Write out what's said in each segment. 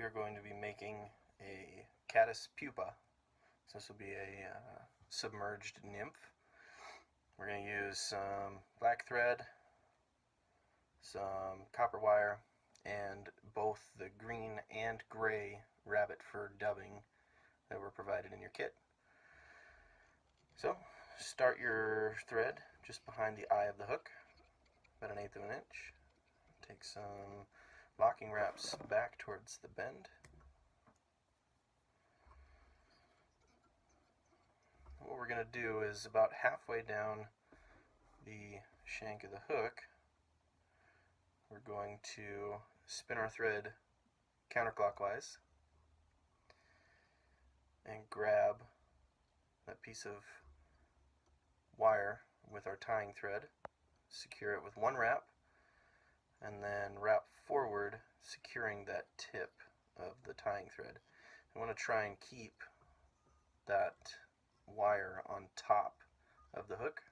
we are going to be making a Caddis Pupa. So this will be a submerged nymph. We're going to use some black thread, some copper wire, and both the green and gray rabbit fur dubbing that were provided in your kit. So start your thread just behind the eye of the hook, about 1/8 of an inch. Take some locking wraps back towards the bend. What we're going to do is about halfway down the shank of the hook, we're going to spin our thread counterclockwise and grab that piece of wire with our tying thread, secure it with one wrap, and then wrap forward, securing that tip of the tying thread. I want to try and keep that wire on top of the hook.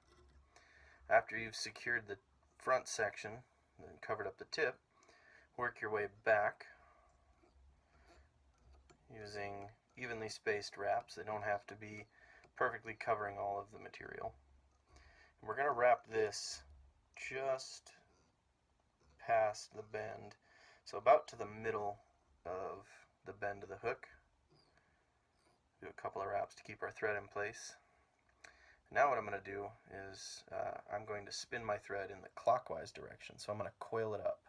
After you've secured the front section and covered up the tip, work your way back using evenly spaced wraps. They don't have to be perfectly covering all of the material. And we're going to wrap this just past the bend, so about to the middle of the bend of the hook. Do a couple of wraps to keep our thread in place. Now what I'm going to do is I'm going to spin my thread in the clockwise direction, so I'm going to coil it up.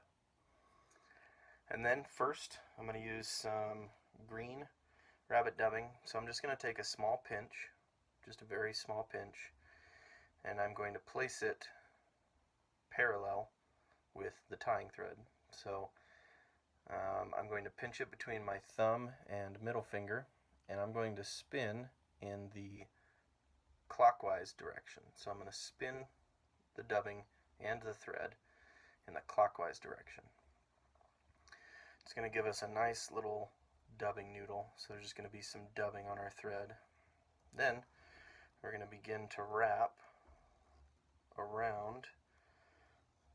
And then first I'm going to use some green rabbit dubbing, so I'm just going to take a small pinch, just a very small pinch, and I'm going to place it parallel with the tying thread. So I'm going to pinch it between my thumb and middle finger, and I'm going to spin in the clockwise direction. So I'm going to spin the dubbing and the thread in the clockwise direction. It's going to give us a nice little dubbing noodle, so there's just going to be some dubbing on our thread. Then we're going to begin to wrap around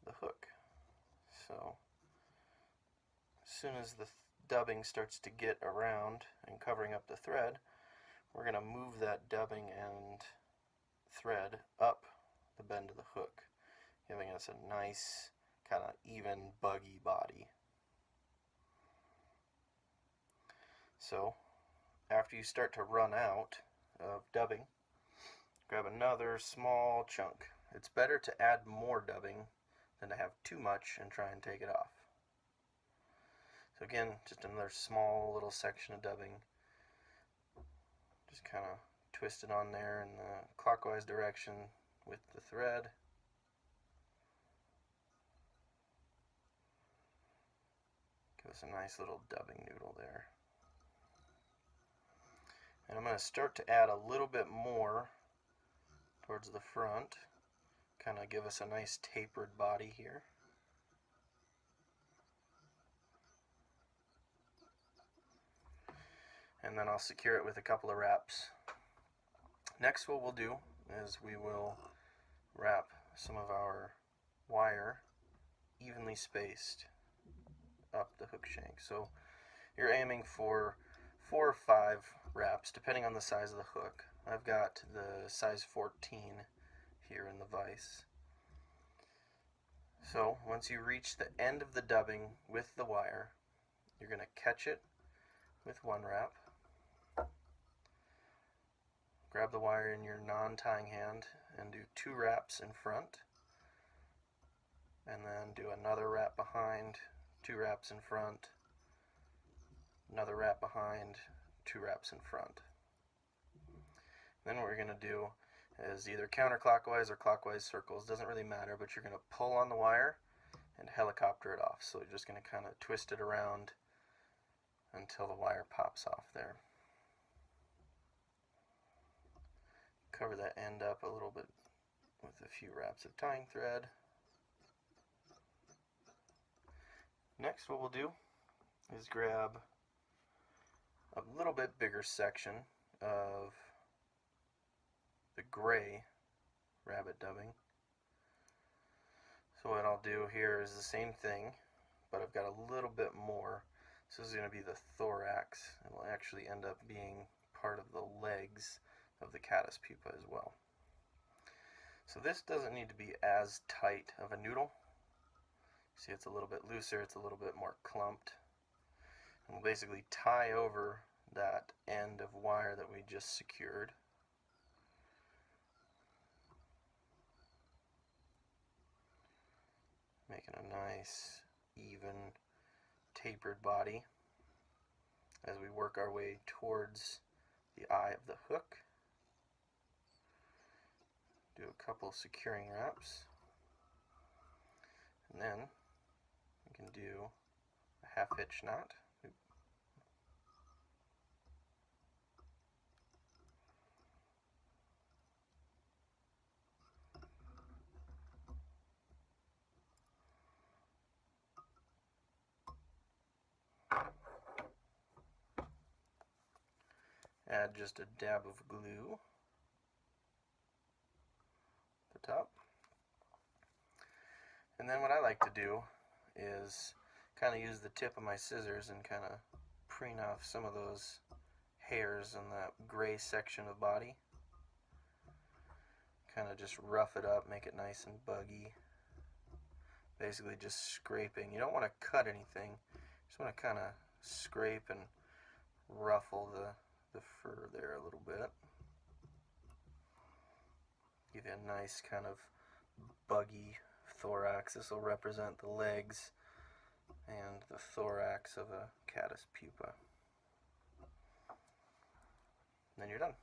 the hook. So as soon as the dubbing starts to get around and covering up the thread, we're going to move that dubbing and thread up the bend of the hook, giving us a nice kind of even buggy body. So after you start to run out of dubbing, grab another small chunk. It's better to add more dubbing than to have too much and try and take it off. So again, just another small little section of dubbing. Just kind of twist it on there in the clockwise direction with the thread. Give us a nice little dubbing noodle there. And I'm going to start to add a little bit more towards the front, kind of give us a nice tapered body here. And then I'll secure it with a couple of wraps. Next, what we'll do is we will wrap some of our wire evenly spaced up the hook shank. So you're aiming for 4 or 5 wraps depending on the size of the hook. I've got the size 14 here in the vise. So once you reach the end of the dubbing with the wire, you're going to catch it with one wrap. Grab the wire in your non-tying hand and do 2 wraps in front, and then do another wrap behind, 2 wraps in front, another wrap behind, 2 wraps in front. Then what we're going to do is either counterclockwise or clockwise circles, doesn't really matter, but you're going to pull on the wire and helicopter it off. So you're just going to kind of twist it around until the wire pops off there. Cover that end up a little bit with a few wraps of tying thread. Next, what we'll do is grab a little bit bigger section of the gray rabbit dubbing. So what I'll do here is the same thing, but I've got a little bit more. So this is going to be the thorax. It will actually end up being part of the legs of the caddis pupa as well. So this doesn't need to be as tight of a noodle. See, it's a little bit looser, it's a little bit more clumped. And we'll basically tie over that end of wire that we just secured. Making a nice, even, tapered body as we work our way towards the eye of the hook. Do a couple securing wraps, and then we can do a half hitch knot. Add just a dab of glue at the top. And then what I like to do is kind of use the tip of my scissors and kind of preen off some of those hairs in that gray section of body. Kind of just rough it up, make it nice and buggy. Basically just scraping. You don't want to cut anything. You just want to kind of scrape and ruffle the fur there a little bit. Give you a nice kind of buggy thorax. This will represent the legs and the thorax of a caddis pupa. And then you're done.